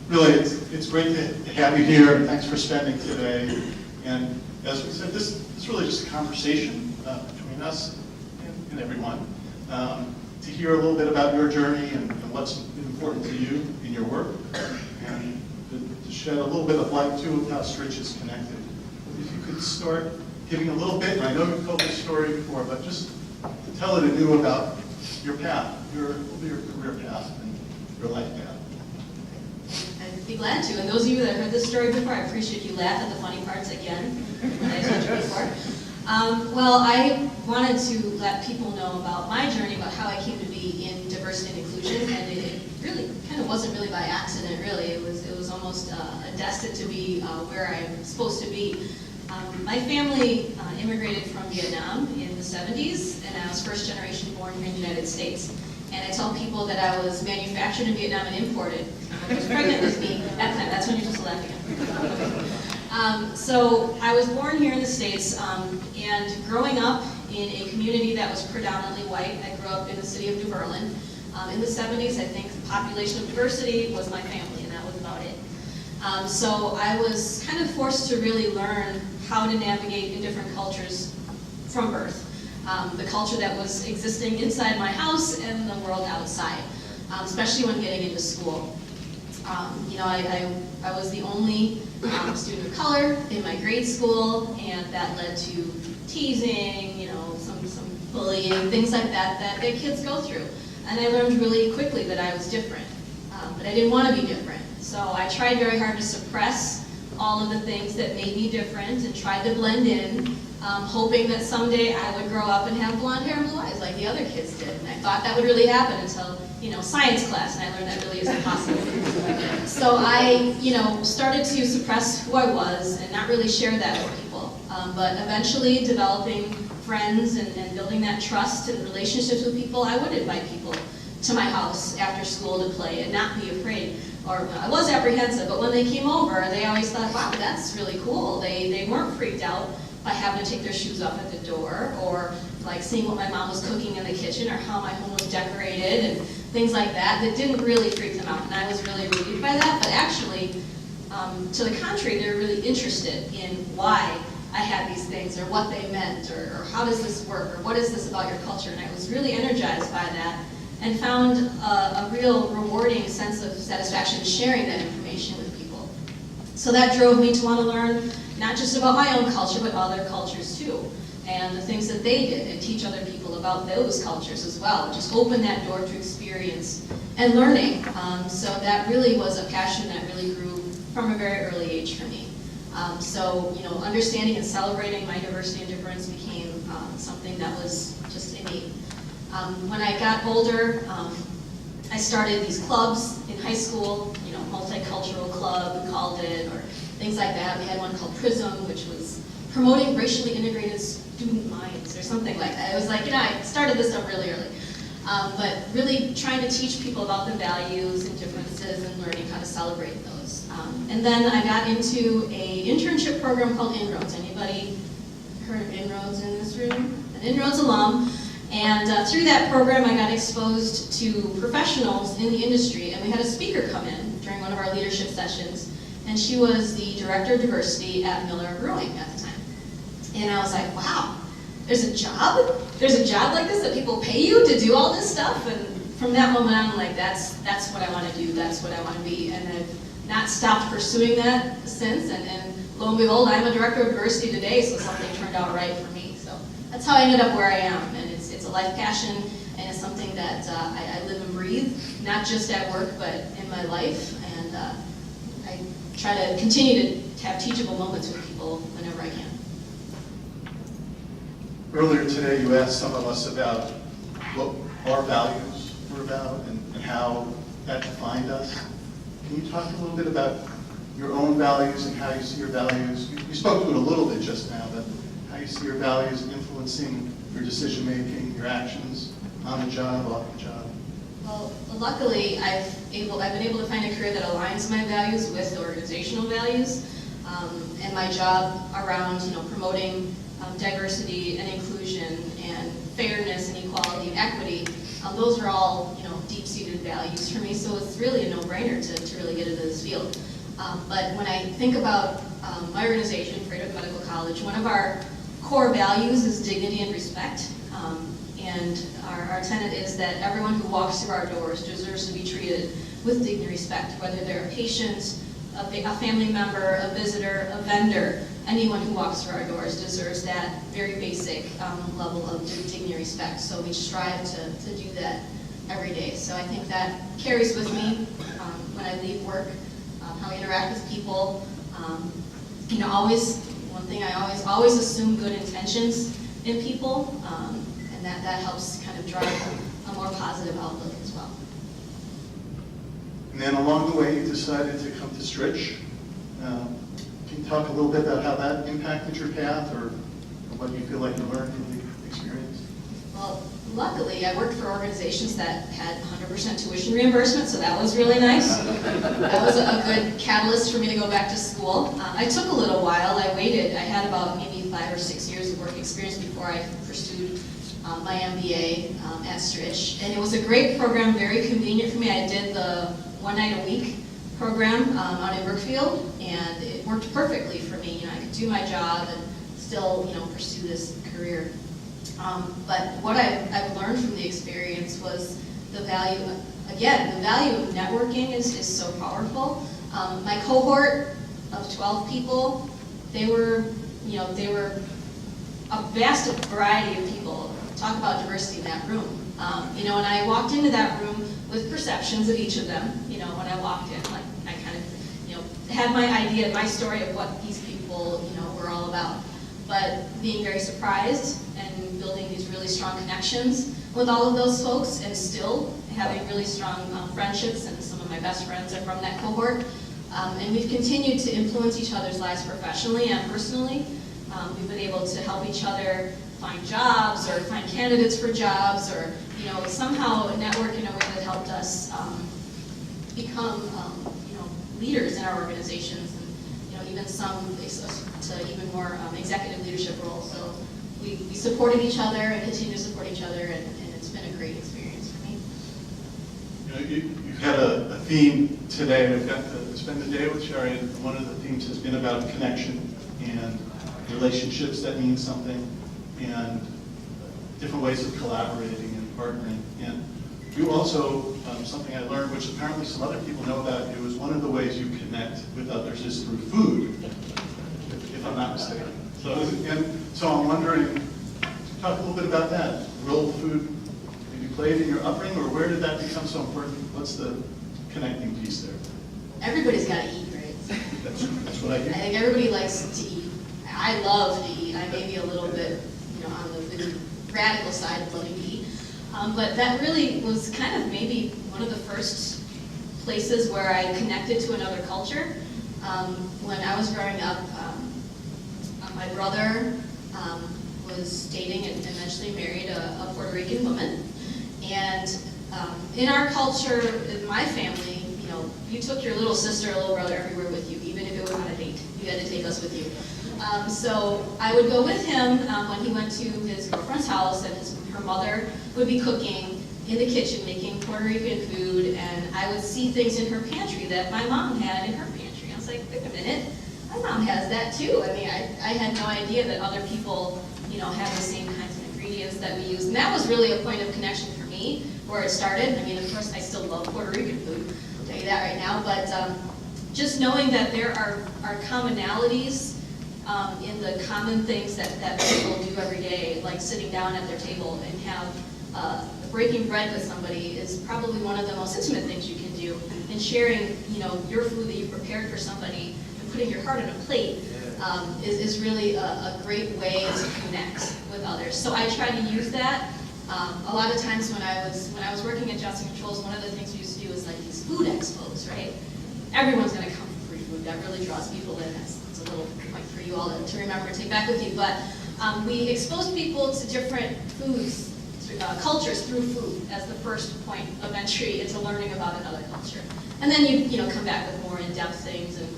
Really, it's great to have you here, and thanks for spending today. And as we said, this is really just a conversation between us and everyone, to hear a little bit about your journey and what's important to you in your work, and to shed a little bit of light too of how Stritch is connected. If you could start giving a little bit, and I know you've told this story before, but just to tell it anew about your path, your career path and your life path. I'd be glad to. And those of you that heard this story before, I appreciate you laugh at the funny parts again, when I told you before. Well, I wanted to let people know about my journey, about how I came to be in diversity and inclusion, and it really kind of wasn't really by accident, really. It was almost destined to be where I'm supposed to be. My family immigrated from Vietnam in the 70s, and I was first generation born here in the United States. And I tell people that I was manufactured in Vietnam and imported. I was pregnant with me at that time. That's when you're supposed to laugh again. So I was born here in the States, and growing up in a community that was predominantly white. I grew up in the city of New Berlin. In the 70s, I think the population of diversity was my family, and that was about it. So I was kind of forced to really learn how to navigate in different cultures from birth. The culture that was existing inside my house and the world outside, especially when getting into school. I was the only student of color in my grade school, and that led to teasing, some bullying, things like that kids go through. And I learned really quickly that I was different, but I didn't want to be different. So I tried very hard to suppress all of the things that made me different and tried to blend in, hoping that someday I would grow up and have blonde hair and blue eyes like the other kids did. And I thought that would really happen until, science class, and I learned that really isn't possible. So I, started to suppress who I was and not really share that with people. But eventually developing friends and building that trust and relationships with people, I would invite people to my house after school to play and not be afraid. Or I was apprehensive, but when they came over, they always thought, wow, that's really cool. They weren't freaked out by having to take their shoes off at the door, or like seeing what my mom was cooking in the kitchen, or how my home was decorated, and things like that. That didn't really freak them out, and I was really relieved by that. But actually, to the contrary, they're really interested in why I had these things, or what they meant, or how does this work, or what is this about your culture. And I was really energized by that, and found a real rewarding sense of satisfaction sharing that information with people. So that drove me to want to learn not just about my own culture, but other cultures too, and the things that they did, and teach other people about those cultures as well. Just open that door to experience and learning. So that really was a passion that really grew from a very early age for me. So understanding and celebrating my diversity and difference became something that was just innate. When I got older, I started these clubs in high school, multicultural club, we called it, or things like that. We had one called PRISM, which was promoting racially integrated student minds, or something like that. It was like, I started this up really early. But really trying to teach people about the values and differences and learning how to celebrate those. And then I got into an internship program called Inroads. Anybody heard of Inroads in this room? An Inroads alum. And through that program, I got exposed to professionals in the industry, and we had a speaker come in during one of our leadership sessions, and she was the director of diversity at Miller Brewing at the time. And I was like, wow, there's a job like this that people pay you to do all this stuff? And from that moment on, I'm like, that's what I want to do, that's what I want to be. And I've not stopped pursuing that since, and lo and behold, I'm a director of diversity today, so something turned out right for me. So that's how I ended up where I am, and it's a life passion, and it's something that I live and breathe, not just at work, but in my life. And I try to continue to have teachable moments with people whenever I can. Earlier today, you asked some of us about what our values were about and how that defined us. Can you talk a little bit about your own values and how you see your values? You spoke to it a little bit just now, but how you see your values influencing your decision-making, your actions on the job, off the job? Well, luckily, I've been able to find a career that aligns my values with organizational values, and my job around promoting diversity and inclusion and fairness and equality and equity. Those are all, deep-seated values for me, so it's really a no-brainer to really get into this field. But when I think about my organization, Freedom Medical College, one of our core values is dignity and respect. And our tenet is that everyone who walks through our doors deserves to be treated with dignity and respect, whether they're a patient, a family member, a visitor, a vendor. Anyone who walks through our doors deserves that very basic level of dignity and respect. So we strive to do that every day. So I think that carries with me when I leave work, how I interact with people. One thing I always assume good intentions in people, and that helps kind of drive a more positive outlook as well. And then along the way, you decided to come to Stritch. Can you talk a little bit about how that impacted your path, or what you feel like you learned from the experience? Well, luckily, I worked for organizations that had 100% tuition reimbursement, so that was really nice. That was a good catalyst for me to go back to school. I took a little while. I waited. I had about maybe 5 or 6 years of work experience before I pursued my MBA at Stritch. And it was a great program, very convenient for me. I did the 1 night a week program out in Brookfield, and it worked perfectly for me. I could do my job and still, pursue this career. But what I've learned from the experience was the value of networking is so powerful. My cohort of 12 people, they were a vast variety of people. Talk about diversity in that room. And I walked into that room with perceptions of each of them. When I walked in, like I kind of, had my idea, my story of what these people, were all about. But being very surprised and building these really strong connections with all of those folks, and still having really strong friendships, and some of my best friends are from that cohort. And we've continued to influence each other's lives professionally and personally. We've been able to help each other find jobs or find candidates for jobs, or somehow network in a way that helped us become leaders in our organizations, and even some to even more executive leadership roles. So we supported each other and continue to support each other, and it's been a great experience for me. You've had a theme today. We've got to spend the day with Shary, and one of the themes has been about connection and relationships that mean something, and different ways of collaborating and partnering. And you also, something I learned, which apparently some other people know about you, is one of the ways you connect with others is through food, if I'm not mistaken. So I'm wondering, talk a little bit about that. Role food maybe played in your upbringing, or where did that become so important? What's the connecting piece there? Everybody's got to eat, right? That's what I hear. I think everybody likes to eat. I love to eat. I may be a little bit, on the radical side of loving to eat. But that really was kind of maybe one of the first places where I connected to another culture. When I was growing up, my brother was dating and eventually married a Puerto Rican woman. And in our culture, in my family, you took your little sister or little brother everywhere with you, even if it was on a date. You had to take us with you. So I would go with him when he went to his girlfriend's house, and her mother would be cooking in the kitchen, making Puerto Rican food, and I would see things in her pantry that my mom had in her pantry. I was like, wait a minute, my mom has that too. I mean, I had no idea that other people, have the same kinds of ingredients that we use. And that was really a point of connection for me, where it started. I mean, of course, I still love Puerto Rican food, I'll tell you that right now, but just knowing that there are commonalities in the common things that people do every day, like sitting down at their table and have breaking bread with somebody is probably one of the most intimate things you can do. And sharing, your food that you prepared for somebody and putting your heart on a plate is really a great way to connect with others. So I try to use that. A lot of times when I was working at Johnson Controls, one of the things we used to do is like these food expos, right? Everyone's going to come for free food. That really draws people in. That's a little point for you all to remember and take back with you. But we exposed people to different foods, cultures through food as the first point of entry into learning about another culture. And then you come back with more in-depth things and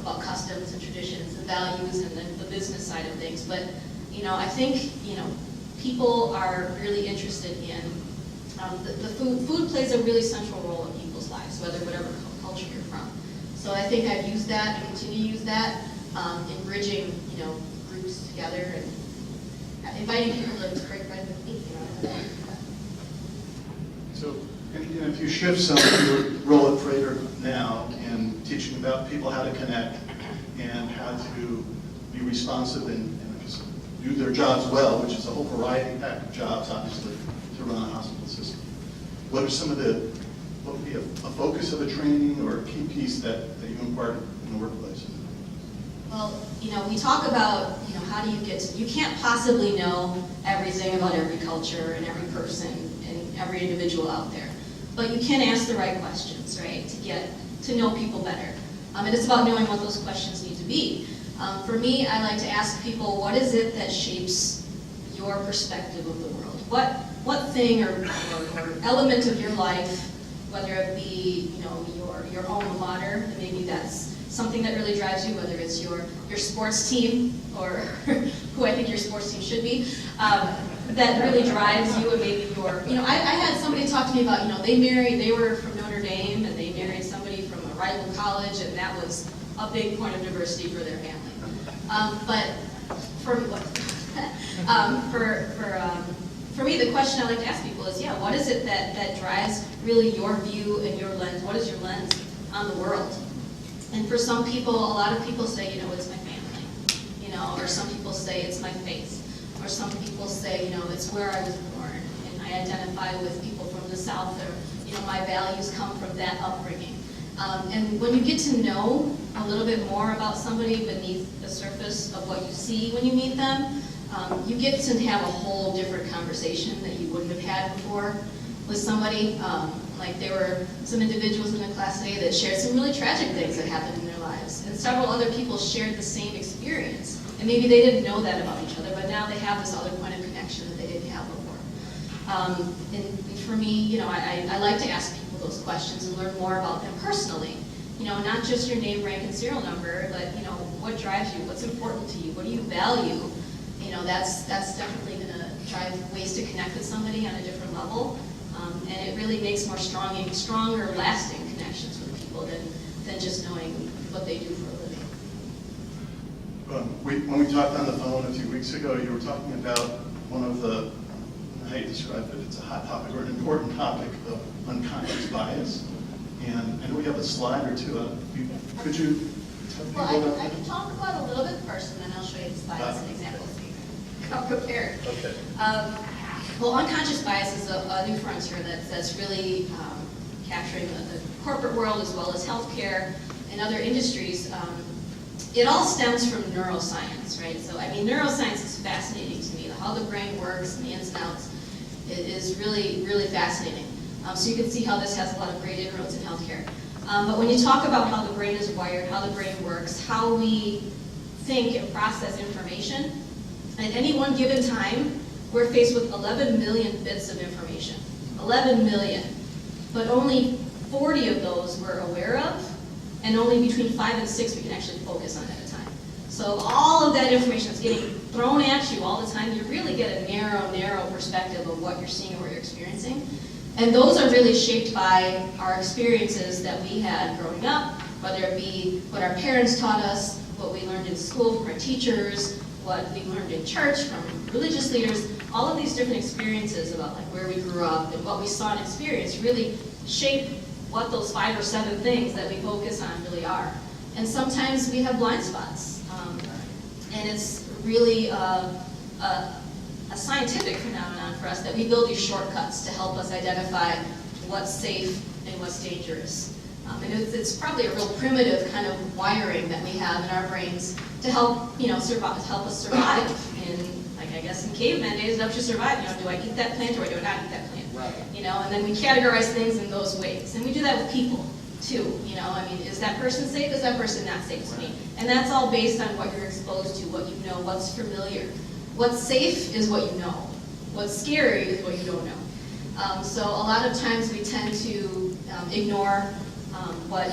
about customs and traditions and values and then the business side of things. But I think people are really interested in the food. Food plays a really central role in people's lives, whatever culture you're from. So I think I've used that and continue to use that in bridging, groups together and inviting people to break bread with me. So, and if you shift some of your role at Freighter now in teaching about people how to connect and how to be responsive and just do their jobs well, which is a whole variety pack of jobs, obviously, to run a hospital system. What would be a focus of a training or a key piece that you impart in the workplace? Well, we talk about, how do you can't possibly know everything about every culture and every person and every individual out there. But you can ask the right questions, right, to get to know people better. And it's about knowing what those questions need to be. For me, I like to ask people, what is it that shapes your perspective of the world? What thing or element of your life, whether it be, your alma mater, and maybe that's something that really drives you, whether it's your sports team or who I think your sports team should be, that really drives you, and maybe I had somebody talk to me about, they were from Notre Dame and they married somebody from a rival college, and that was a big point of diversity for their family. But for me, the question I like to ask people is, what is it that drives really your view and your lens? What is your lens on the world? And for some people, a lot of people say, it's my family, or some people say it's my faith, or some people say, it's where I was born, and I identify with people from the South, or, my values come from that upbringing. And when you get to know a little bit more about somebody beneath the surface of what you see when you meet them, you get to have a whole different conversation that you wouldn't have had before with somebody. Like there were some individuals in the class today that shared some really tragic things that happened in their lives, and several other people shared the same experience. And maybe they didn't know that about each other, but now they have this other point of connection that they didn't have before. And for me, I like to ask people those questions and learn more about them personally. Not just your name, rank, and serial number, but what drives you, what's important to you, what do you value? That's definitely going to drive ways to connect with somebody on a different level. And it really makes more stronger, lasting connections with people than just knowing what they do for a living. When we talked on the phone a few weeks ago, you were talking about one of the, how you described it, it's a hot topic or an important topic of unconscious bias. And I know we have a slide or two. Could you tell people about that? I can talk about it a little bit first, and then I'll show you the slide as an example so you can come prepared. Okay. Well, unconscious bias is a new frontier that's really capturing the corporate world as well as healthcare and other industries. It all stems from neuroscience, right? So, neuroscience is fascinating to me. How the brain works and the ins and outs is really, really fascinating. So you can see how this has a lot of great inroads in healthcare. But when you talk about how the brain is wired, how the brain works, how we think and process information, at any one given time, we're faced with 11 million bits of information. 11 million. But only 40 of those we're aware of, and only between 5 and 6 we can actually focus on at a time. So all of that information that's getting thrown at you all the time, you really get a narrow perspective of what you're seeing and what you're experiencing. And those are really shaped by our experiences that we had growing up, whether it be what our parents taught us, what we learned in school from our teachers, what we learned in church from religious leaders. All of these different experiences about where we grew up and what we saw and experienced really shape what those 5 or 7 things that we focus on really are. And sometimes we have blind spots. And it's really a scientific phenomenon for us that we build these shortcuts to help us identify what's safe and what's dangerous. And it's probably a real primitive kind of wiring that we have in our brains to help, help us survive. I guess in caveman days, it helps you survive. Do I eat that plant or do I not eat that plant? Right. And then we categorize things in those ways. And we do that with people, too. Is that person safe? Is that person not safe to me? And that's all based on what you're exposed to, what you know, what's familiar. What's safe is what you know. What's scary is what you don't know. So a lot of times we tend to ignore what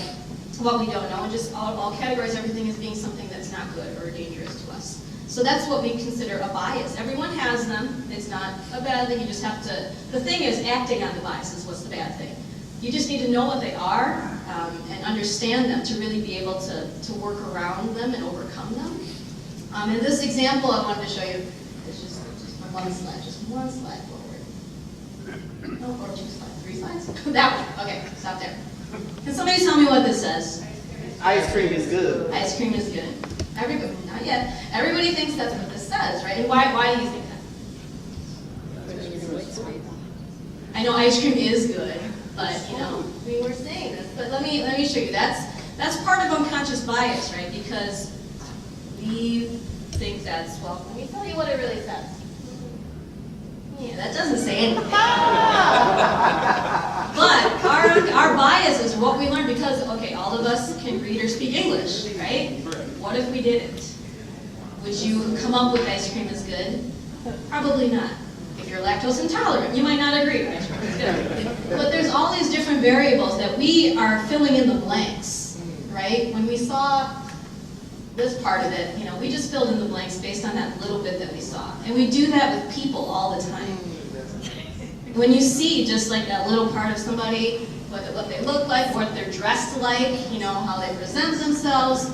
we don't know and just all categorize everything as being something that's not good or dangerous to us. So that's what we consider a bias. Everyone has them. It's not a bad thing. You just have to, the thing is acting on the bias is what's the bad thing. You just need to know what they are and understand them to really be able to work around them and overcome them. In this example, I wanted to show you, it's just one slide forward. No, or 2 slides, 3 slides? That one, okay, stop there. Can somebody tell me what this says? Ice cream is good. Ice cream is good. Everybody, not yet. Everybody thinks that's what this says, right? And why do you think that? I know ice cream is good, but you know, we were saying this. But let me show you. That's part of unconscious bias, right? Because we think that's, well, let me tell you what it really says. Yeah, that doesn't say anything. But our bias is what we learn because, okay, all of us can read or speak English, right? What if we didn't? Would you come up with ice cream is good? Probably not. If you're lactose intolerant, you might not agree with ice cream is good. But there's all these different variables that we are filling in the blanks, right? When we saw this part of it, you know, we just filled in the blanks based on that little bit that we saw. And we do that with people all the time. When you see just like that little part of somebody, what they look like, what they're dressed like, you know, how they present themselves,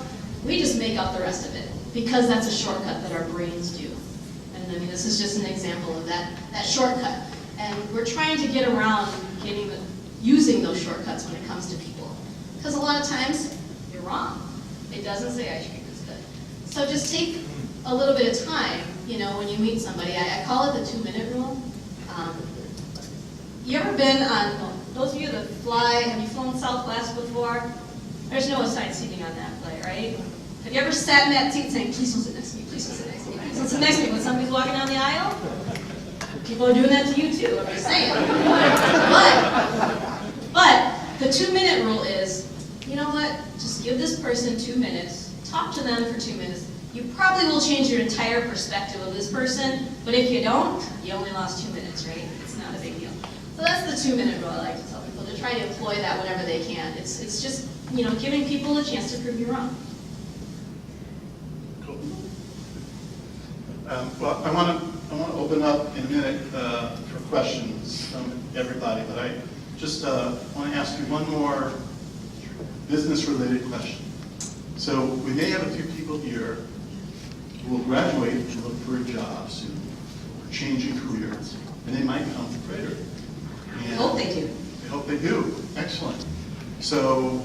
we just make up the rest of it because that's a shortcut that our brains do. And I mean, this is just an example of that shortcut. And we're trying to get around using those shortcuts when it comes to people. Because a lot of times, you're wrong. It doesn't say ice cream is good. So just take a little bit of time, you know, when you meet somebody. I call it the 2-minute rule. You ever been on, well, those of you that fly, have you flown Southwest before? There's no assigned seating on that flight, right? Have you ever sat in that seat saying, please don't sit next to me, please don't sit next to me, please don't sit next to me when somebody's walking down the aisle? People are doing that to you too, I'm just saying. But the 2-minute rule is, you know what, just give this person 2 minutes, talk to them for 2 minutes. You probably will change your entire perspective of this person, but if you don't, you only lost 2 minutes, right? It's not a big deal. So that's the 2-minute rule I like to tell people, to try to employ that whenever they can. It's just, you know, giving people a chance to prove you wrong. Cool. Well, I want to open up in a minute for questions from everybody, but I just want to ask you one more business-related question. So we may have a few people here who will graduate and look for a job soon, or changing careers, and they might come to Freighter. I hope they do. I hope they do. Excellent. So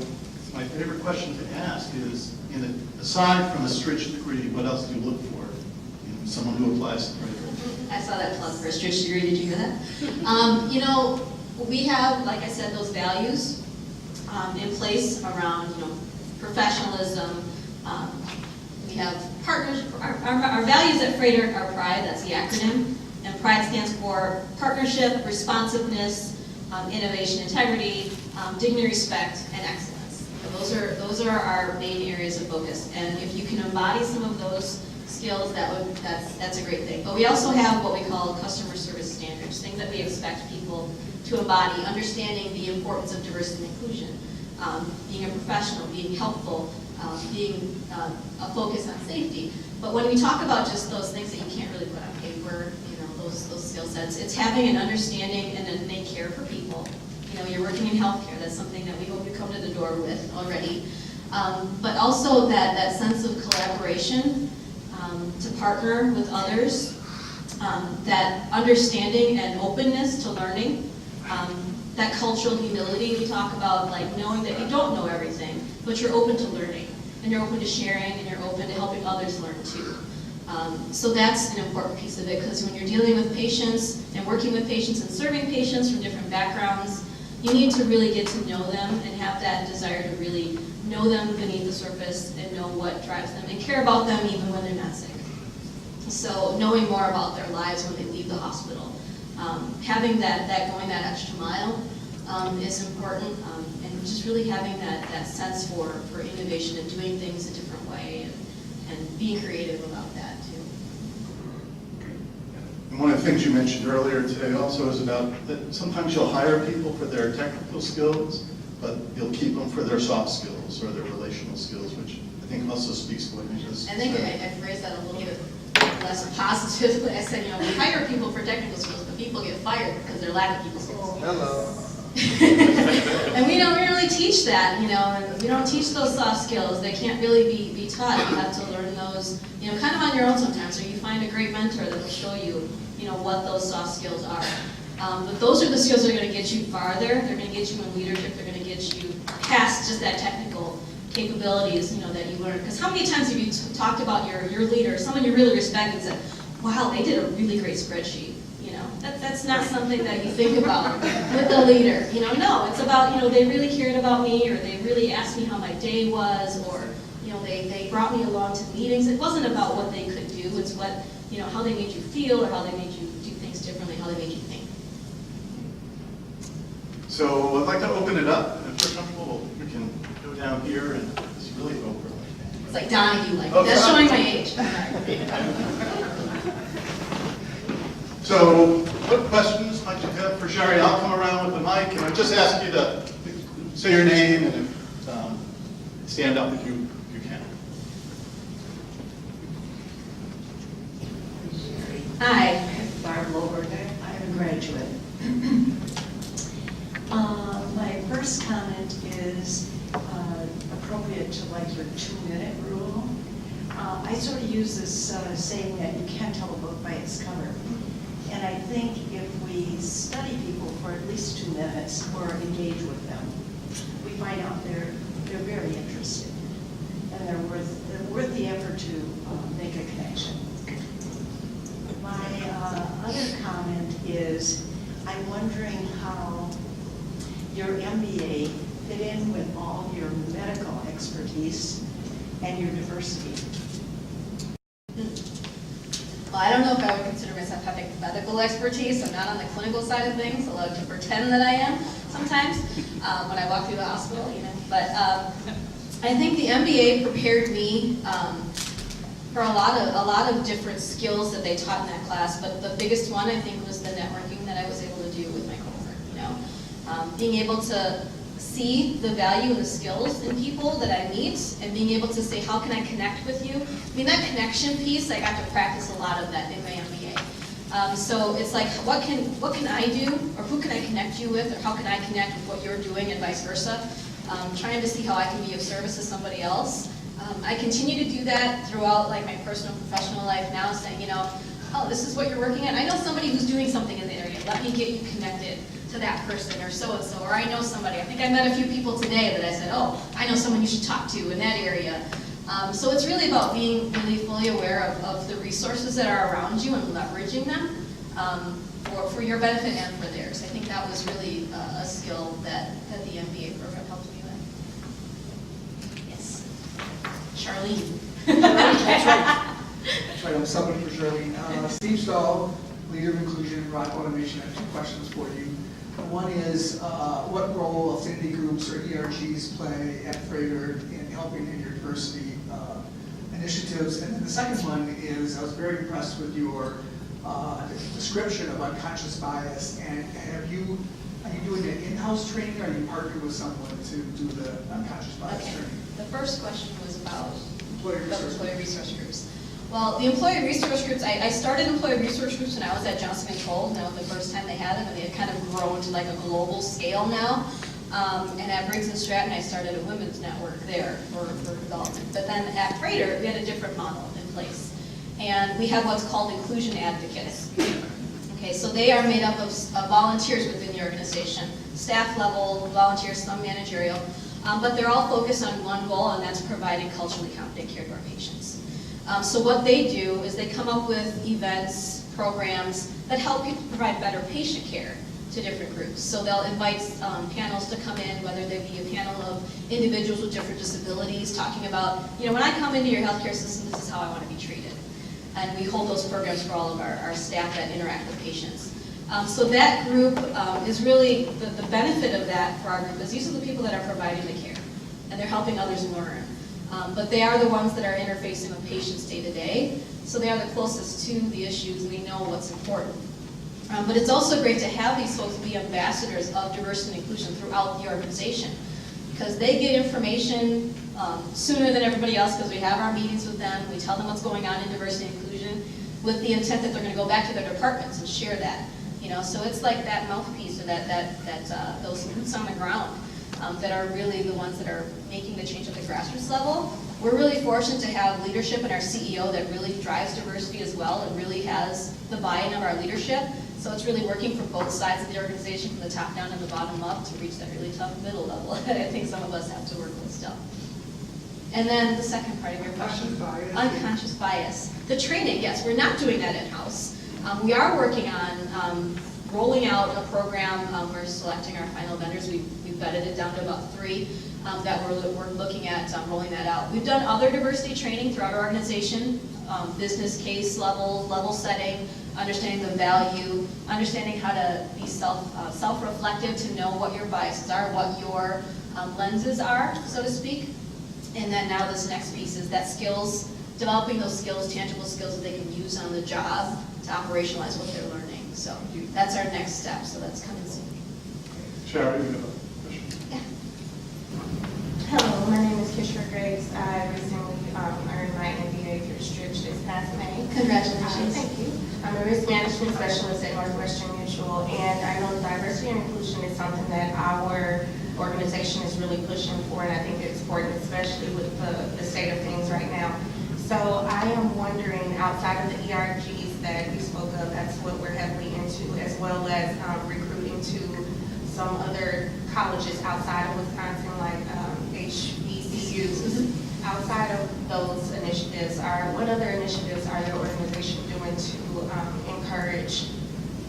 my favorite question to ask is, aside from a Stritch degree, what else do you look for in someone who applies to Freighter? I saw that plug for a Stritch degree. Did you hear that? You know, we have, like I said, those values in place around, you know, professionalism. We have partners. Our values at Freighter are PRIDE. That's the acronym. And PRIDE stands for partnership, responsiveness, innovation, integrity, dignity, respect, and excellence. And those are our main areas of focus. And if you can embody some of those skills, that's a great thing. But we also have what we call customer service standards, things that we expect people to embody, understanding the importance of diversity and inclusion, being a professional, being helpful, being a focus on safety. But when we talk about just those things that you can't really put on paper, you know, those skill sets, it's having an understanding and an innate care for people. You know, you're working in healthcare, that's something that we hope you come to the door with already. But also that sense of collaboration, to partner with others, that understanding and openness to learning, that cultural humility we talk about, like knowing that you don't know everything, but you're open to learning, and you're open to sharing, and you're open to helping others learn too. So that's an important piece of it, because when you're dealing with patients and working with patients and serving patients from different backgrounds, you need to really get to know them and have that desire to really know them beneath the surface and know what drives them and care about them even when they're not sick. So knowing more about their lives when they leave the hospital. Having that going that extra mile is important, and just really having that sense for innovation and doing things a different way and being creative about that too. And one of the things you mentioned earlier today also is about that sometimes you'll hire people for their technical skills, but you'll keep them for their soft skills or their relational skills, which I think also speaks to what you just I think said. I phrased that a little bit less positively. I said, we hire people for technical skills, but people get fired because they're lacking people skills. Hello. And we don't really teach that, and we don't teach those soft skills. They can't really be taught. You have to learn those, kind of on your own sometimes, or you find a great mentor that will show you, what those soft skills are. But those are the skills that are going to get you farther. They're going to get you in leadership. They're going to get you past just that technical capabilities, that you learn. Because how many times have you talked about your leader, someone you really respect, and said, wow, they did a really great spreadsheet. That's not something that you think about with the leader. No, it's about, they really cared about me, or they really asked me how my day was, or, they brought me along to meetings. It wasn't about what they could do. It's what, how they made you feel, or how they made you do things differently, how they made you think. So I'd like to open it up, and if we're comfortable, we can go down here and it's really over. It's like Donahue, Oh, that's Donahue. showing my age. So, what questions might you have for Shary? I'll come around with the mic, and I'll just ask you to say your name and stand up if you can. Hi. Barb Loberg, I'm a graduate. My first comment is appropriate to like your 2-minute rule. I sort of use this saying that you can't tell a book by its cover. And I think if we study people for at least 2 minutes or engage with them, we find out they're very interested. And they're worth the effort to make a connection. My other comment is, I'm wondering how your MBA fit in with all your medical expertise and your diversity. Well, I don't know if I would consider myself having medical expertise. I'm not on the clinical side of things, although I can pretend that I am sometimes when I walk through the hospital, But I think the MBA prepared me for a lot of different skills that they taught in that class. But the biggest one, I think, was the networking that I was able to do with my cohort. Being able to see the value and the skills in people that I meet, and being able to say, how can I connect with you? I mean, that connection piece, I got to practice a lot of that in my MBA. So it's like, what can I do, or who can I connect you with, or how can I connect with what you're doing, and vice versa. Trying to see how I can be of service to somebody else. I continue to do that throughout my personal and professional life now, saying, oh, this is what you're working at. I know somebody who's doing something in the area. Let me get you connected to that person, or so-and-so, or I know somebody. I think I met a few people today that I said, oh, I know someone you should talk to in that area. So it's really about being really fully aware of the resources that are around you and leveraging them for your benefit and for theirs. I think that was really a skill that the MBA program helped me with. Yes. Charlene. That's right. I'm subbing for Shirley. Steve Stahl, leader of inclusion in rock automation. I have 2 questions for you. One is, what role affinity groups or ERGs play at Freighter in helping in your diversity initiatives? And then the second one is, I was very impressed with your description of unconscious bias. And are you doing an in-house training, or are you partnered with someone to do the unconscious bias Okay. training? The first question was about Employee the resource employee resource groups. Well, the employee resource groups, I started employee resource groups when I was at Johnson Controls. That was the first time they had them, and they had kind of grown to a global scale now. And at Briggs & Stratton, I started a women's network there for development. But then at Freighter, we had a different model in place. And we have what's called inclusion advocates. Okay, so they are made up of volunteers within the organization, staff level, volunteers, some managerial, but they're all focused on one goal, and that's providing culturally competent care to our patients. So what they do is they come up with events, programs that help people provide better patient care to different groups. So they'll invite panels to come in, whether they be a panel of individuals with different disabilities, talking about, when I come into your healthcare system, this is how I want to be treated. And we hold those programs for all of our staff that interact with patients. So that group is really, the benefit of that for our group is these are the people that are providing the care, and they're helping others learn. But they are the ones that are interfacing with patients day to day, so they are the closest to the issues, and we know what's important. But it's also great to have these folks be ambassadors of diversity and inclusion throughout the organization, because they get information sooner than everybody else, because we have our meetings with them, we tell them what's going on in diversity and inclusion. with the intent that they're going to go back to their departments and share that. So it's like that mouthpiece or those boots on the ground that are really the ones that are making the change at the grassroots level. We're really fortunate to have leadership in our CEO that really drives diversity as well and really has the buy-in of our leadership. So it's really working for both sides of the organization, from the top down and the bottom up, to reach that really tough middle level that I think some of us have to work with still. And then the second part of your question. Unconscious bias. The training, yes, we're not doing that in-house. We are working on rolling out a program. We're selecting our final vendors. We've vetted it down to about 3 that we're looking at rolling that out. We've done other diversity training throughout our organization, business case level setting, understanding the value, understanding how to be self-reflective to know what your biases are, what your lenses are, so to speak. And then now this next piece is that skills, developing those skills, tangible skills that they can use on the job to operationalize what they're learning. So that's our next step, so that's coming soon. Shary, you have a question? Yeah. Hello, my name is Kishra Graves. I recently earned my MBA through Stritch this past May. Congratulations. Thank you. I'm a risk management specialist at Northwestern Mutual, and I know diversity and inclusion is something that our organization is really pushing for, and I think it's important, especially with the state of things right now. So I am wondering, outside of the ERGs that you spoke of, that's what we're heavily into, as well as recruiting to some other colleges outside of Wisconsin, like HBCUs. Outside of those initiatives, what other initiatives are your organization doing to encourage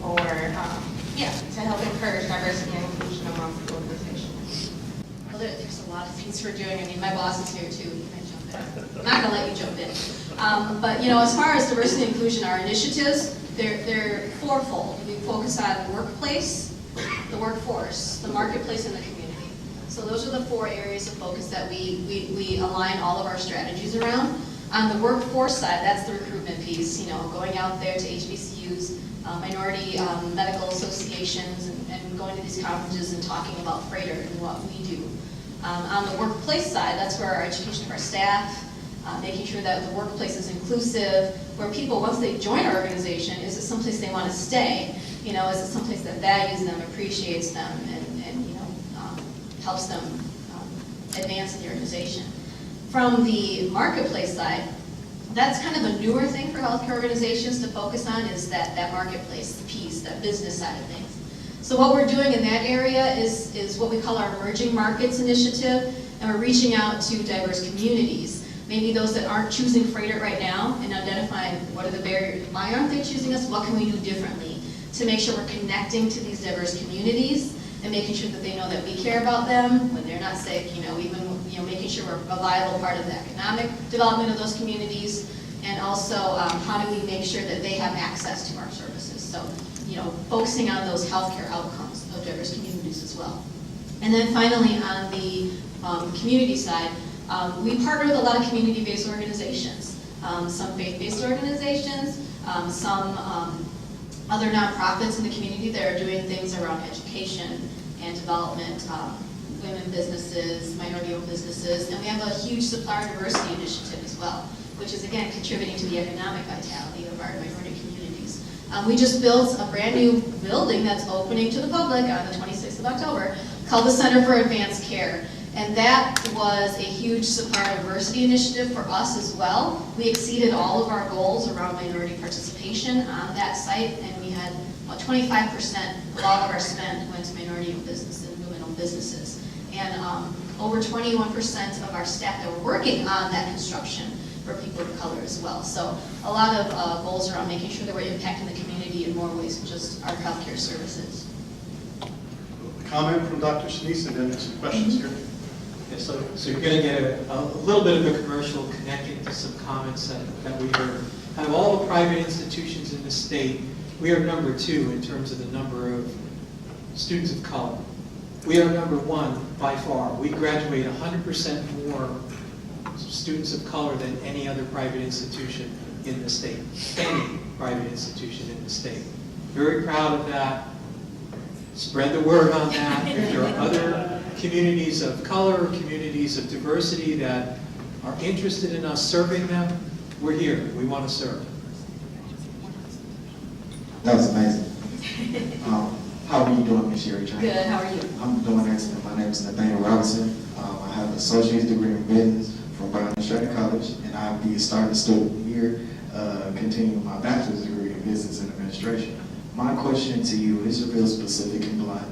or, to help encourage diversity and inclusion amongst the organization? Well, there's a lot of things we're doing. I mean, my boss is here too. He can jump in. I'm not going to let you jump in. But as far as diversity and inclusion, our initiatives, they're fourfold. We focus on the workplace, the workforce, the marketplace, and the community. So those are the 4 areas of focus that we align all of our strategies around. On the workforce side, that's the recruitment piece, going out there to HBCUs, minority medical associations, and going to these conferences and talking about Freighter and what we do. On the workplace side, that's where our education of our staff, making sure that the workplace is inclusive, where people, once they join our organization, is it someplace they want to stay? Is it someplace that values them, appreciates them, and helps them advance in the organization? From the marketplace side, that's kind of a newer thing for healthcare organizations to focus on, is that marketplace piece, that business side of things. So what we're doing in that area is what we call our Emerging Markets Initiative, and we're reaching out to diverse communities, maybe those that aren't choosing Freighter right now, and identifying what are the barriers, why aren't they choosing us, what can we do differently to make sure we're connecting to these diverse communities and making sure that they know that we care about them when they're not sick, even making sure we're a viable part of the economic development of those communities, and also how do we make sure that they have access to our services. So, focusing on those healthcare outcomes of diverse communities as well. And then finally, on the community side, we partner with a lot of community-based organizations, some faith-based organizations, some other nonprofits in the community that are doing things around education and development, women businesses, minority-owned businesses, and we have a huge supplier diversity initiative as well, which is, again, contributing to the economic vitality of our minority communities. We just built a brand new building that's opening to the public on the 26th of October called the Center for Advanced Care. And that was a huge supplier diversity initiative for us as well. We exceeded all of our goals around minority participation on that site, and we had about 25% of all of our spend went to minority-owned businesses and women-owned businesses. And over 21% of our staff that were working on that construction were people of color as well. So a lot of goals around making sure that we're impacting the community in more ways than just our healthcare services. A comment from Dr. Sinise, and then some questions here. Yeah, so you're going to get a little bit of a commercial connecting to some comments that we heard. Out of all the private institutions in the state, we are number 2 in terms of the number of students of color. We are number 1 by far. We graduate 100% more students of color than any other private institution in the state. Any private institution in the state. Very proud of that. Spread the word on that. If there are other communities of color, communities of diversity that are interested in us serving them, we're here. We want to serve. How are you doing, Ms. Shary Tran? Good, how are you? I'm doing excellent. My name is Nathaniel Robinson. I have an associate's degree in business from Brown and Stratton College, and I'll be a starting student here, continuing my bachelor's degree in business and administration. My question to you is real specific and blunt.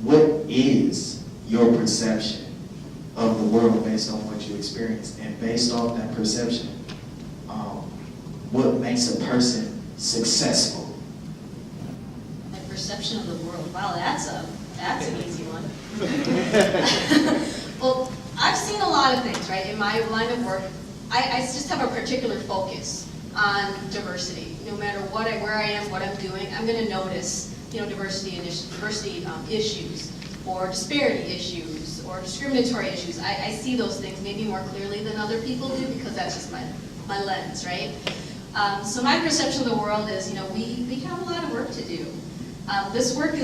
What is your perception of the world based on what you experienced, and based off that perception, what makes a person successful? My perception of the world, wow, that's an easy one. Well, I've seen a lot of things, right? In my line of work, I just have a particular focus on diversity. No matter where I am, what I'm doing, I'm going to notice, diversity issues, or disparity issues, or discriminatory issues. I see those things maybe more clearly than other people do because that's just my lens, right? So my perception of the world is, we have a lot of work to do. Unfortunately,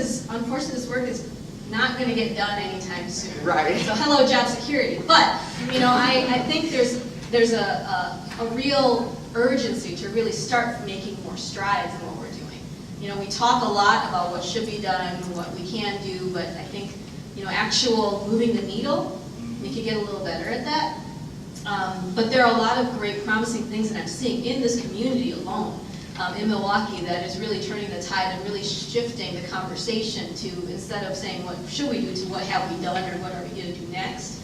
this work is not going to get done anytime soon. Right. So hello, job security. But, I think there's a real urgency to really start making more strides in what we're doing. We talk a lot about what should be done and what we can do, but I think, actual moving the needle, we could get a little better at that. But there are a lot of great promising things that I'm seeing in this community alone, in Milwaukee, that is really turning the tide and really shifting the conversation to, instead of saying what should we do, to what have we done or what are we going to do next.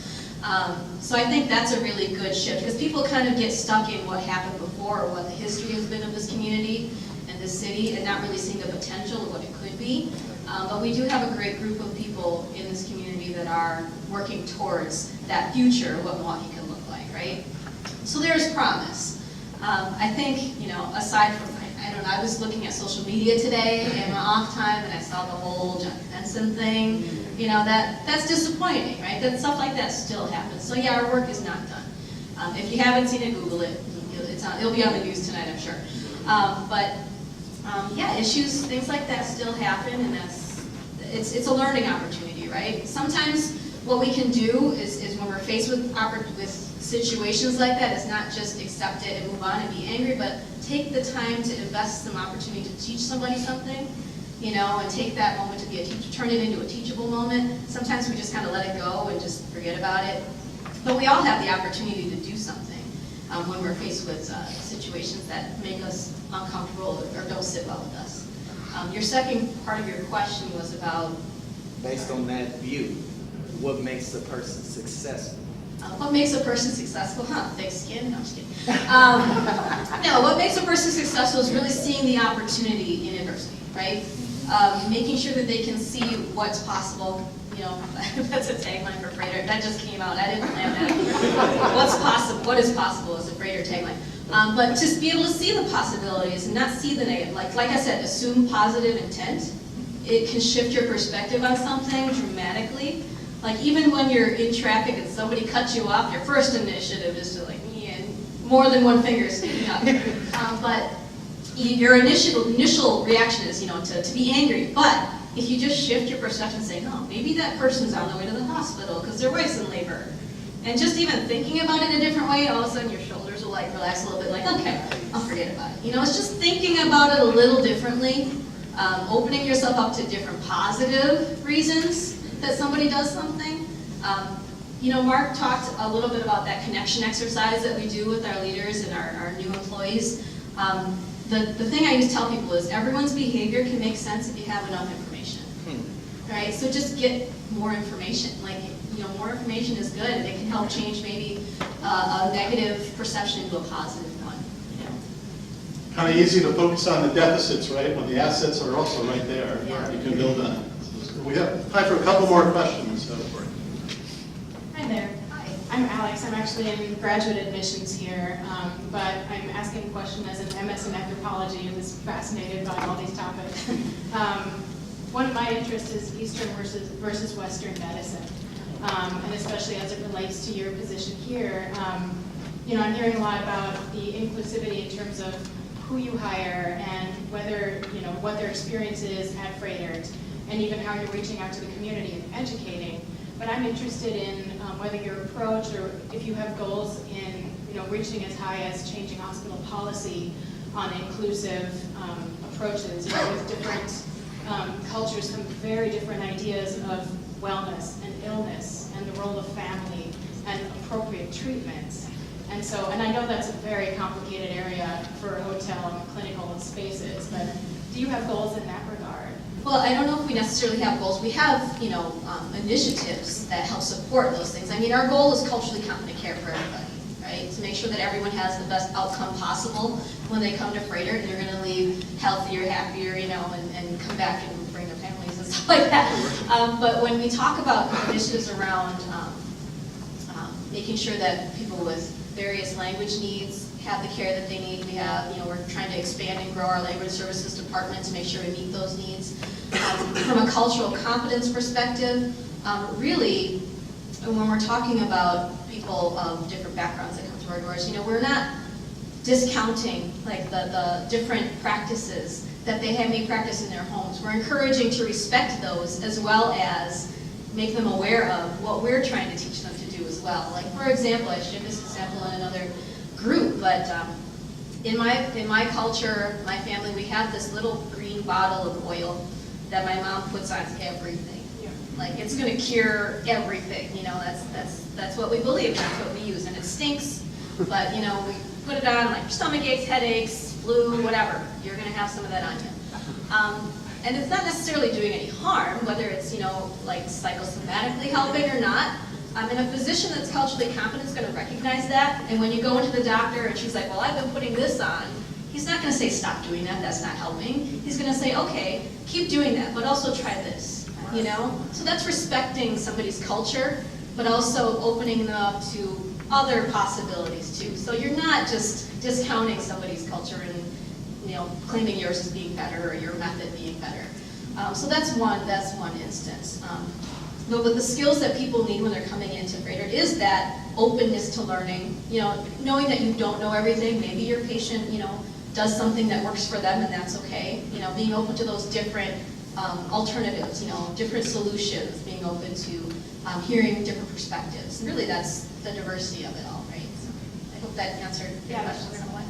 So I think that's a really good shift, because people kind of get stuck in what happened before or what the history has been of this community and this city, and not really seeing the potential of what it could be. But we do have a great group of people in this community that are working towards that future of what Milwaukee can look like, right? So there's promise. I think, aside from, I was looking at social media today in my off time, and I saw the whole John Benson thing. That's disappointing, right? That stuff like that still happens. So yeah, our work is not done. If you haven't seen it, Google it. It'll be on the news tonight, I'm sure. Yeah, issues, things like that still happen, and it's a learning opportunity, right? Sometimes what we can do is when we're faced with situations like that, is not just accept it and move on and be angry, but take the time to invest some opportunity to teach somebody something, and take that moment to be a teacher, turn it into a teachable moment. Sometimes we just kind of let it go and just forget about it. But we all have the opportunity to do something when we're faced with situations that make us uncomfortable or don't sit well with us. Your second part of your question was about... Based on that view, what makes a person successful? What makes a person successful? Thick skin? No, I'm just kidding. No, what makes a person successful is really seeing the opportunity in adversity, right? Making sure that they can see what's possible. That's a tagline for Freighter. That just came out. I didn't plan that. What's possible? What is possible is a Freighter tagline. But just be able to see the possibilities and not see the negative. Like I said, assume positive intent. It can shift your perspective on something dramatically. Like even when you're in traffic and somebody cuts you off, your first initiative is to more than one finger sticking up. But your initial reaction is, to be angry. But if you just shift your perception and say, no, maybe that person's on the way to the hospital because their wife's in labor. And just even thinking about it a different way, all of a sudden your shoulders will relax a little bit, okay, I'll forget about it. It's just thinking about it a little differently, opening yourself up to different positive reasons that somebody does something. Mark talked a little bit about that connection exercise that we do with our leaders and our new employees. The thing I used to tell people is everyone's behavior can make sense if you have enough information. Right? So just get more information. More information is good, and it can help change maybe a negative perception into a positive one. Kind of easy to focus on the deficits, right, when the assets are also right there. Yeah. You can build on it. We have time for a couple more questions. Hi there. Hi. I'm Alex. I'm actually in graduate admissions here, but I'm asking a question as an MS in anthropology and was fascinated by all these topics. One of my interests is Eastern versus Western medicine, and especially as it relates to your position here. I'm hearing a lot about the inclusivity in terms of who you hire and whether, what their experience is at Freighters, and even how you're reaching out to the community and educating. But I'm interested in whether your approach, or if you have goals in reaching as high as changing hospital policy on inclusive approaches. You know, with different cultures come very different ideas of wellness and illness and the role of family and appropriate treatments. And so, and I know that's a very complicated area for hotel and clinical spaces, but do you have goals in that regard? Well, I don't know if we necessarily have goals. We have, initiatives that help support those things. I mean, our goal is culturally competent care for everybody, right? To make sure that everyone has the best outcome possible when they come to Freighter, and they're going to leave healthier, happier, and come back and bring their families and stuff like that. But when we talk about initiatives around making sure that people with various language needs have the care that they need, we're trying to expand and grow our language services department to make sure we meet those needs. From a cultural competence perspective, really, when we're talking about people of different backgrounds that come through our doors, we're not discounting like the different practices that they may practice in their homes. We're encouraging to respect those as well as make them aware of what we're trying to teach them to do as well. Like, for example, I shared this example in another group, but in my culture, my family, we have this little green bottle of oil that my mom puts on everything. Yeah. Like, it's going to cure everything. That's what we believe. That's what we use, and it stinks. But we put it on like stomach aches, headaches, flu, whatever. You're going to have some of that on you. And it's not necessarily doing any harm, whether it's like psychosomatically helping or not. And a physician that's culturally competent is going to recognize that. And when you go into the doctor and she's like, well, I've been putting this on, he's not going to say, stop doing that, that's not helping. He's going to say, okay, keep doing that, but also try this, So that's respecting somebody's culture, but also opening them up to other possibilities too. So you're not just discounting somebody's culture and, claiming yours as being better or your method being better. So that's one instance. But the skills that people need when they're coming into Freighter is that openness to learning, knowing that you don't know everything. Maybe your patient, does something that works for them and that's okay. Being open to those different alternatives, different solutions, being open to hearing different perspectives. And really that's the diversity of it all, right? So I hope that answered your question somewhat.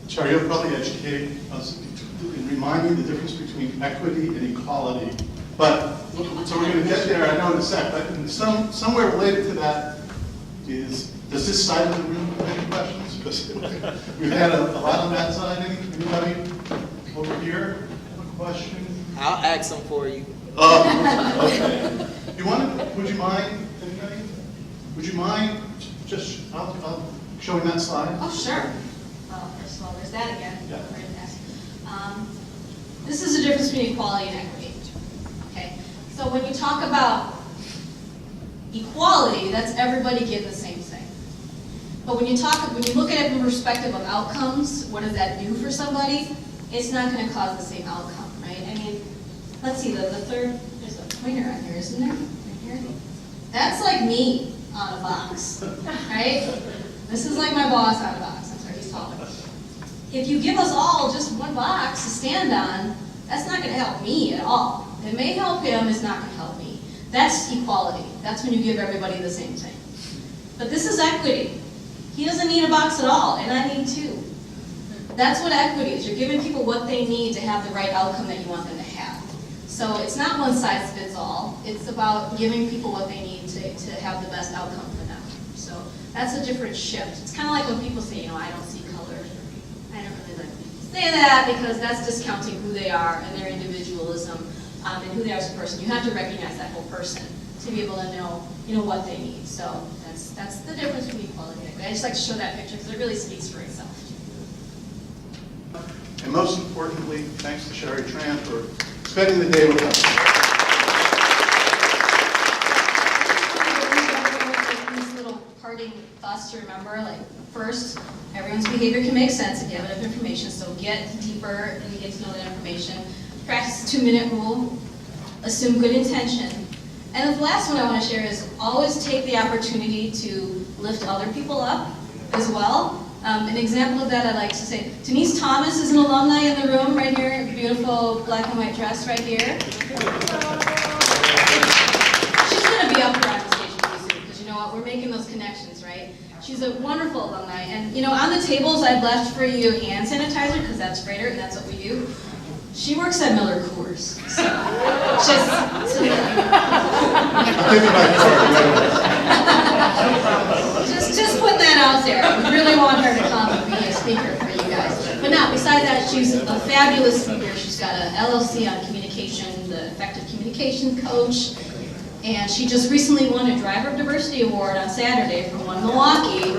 Shary, you'll probably educate us in reminding the difference between equity and equality. But, so we're going to get there, I know in a sec, but somewhere related to that is, does this side of the room have any questions? Because we've had a lot on that side. Anybody over here have a question? I'll ask them for you. Oh, okay. Would you mind, anybody? Would you mind just showing that slide? Oh, sure. Well, first of all, there's that again. Yeah. Right in that. This is the difference between equality and equity. Okay. So when you talk about equality, that's everybody getting the same thing. But when you look at it from the perspective of outcomes, what does that do for somebody? It's not going to cause the same outcome, right? I mean, let's see, the third, there's a pointer on here, isn't there? Right here. That's like me on a box, right? This is like my boss on a box. I'm sorry, he's taller. If you give us all just one box to stand on, that's not going to help me at all. It may help him, it's not going to help me. That's equality. That's when you give everybody the same thing. But this is equity. He doesn't need a box at all, and I need two. That's what equity is. You're giving people what they need to have the right outcome that you want them to have. So it's not one size fits all. It's about giving people what they need to have the best outcome for them. So that's a different shift. It's kind of like when people say, I don't see color. I don't really like people say that because that's discounting who they are and their individualism and who they are as a person. You have to recognize that whole person to be able to know, what they need. So that's the difference between equality and equity. I just like to show that picture because it really speaks for itself. And most importantly, thanks to Shary Tran for spending the day with us. These little parting thoughts to remember, like first, everyone's behavior can make sense if you have enough information, so get deeper and get to know that information. Practice the 2-minute rule, assume good intention. And the last one I want to share is always take the opportunity to lift other people up as well. An example of that I like to say, Denise Thomas is an alumni in the room right here, beautiful black and white dress right here. She's going to be up here on the stage pretty soon because you know what, we're making making those connections, right? She's a wonderful alumni, and you know, on the tables I've left for you hand sanitizer, because that's Freighter and that's what we do. She works at Miller Coors, so just so that I'm thinking about your just putting that out there. We really want her to come and be a speaker for you guys. But now, besides that, she's a fabulous speaker. She's got an LLC on communication, the Effective Communication Coach. And she just recently won a Driver of Diversity Award on Saturday from One Milwaukee.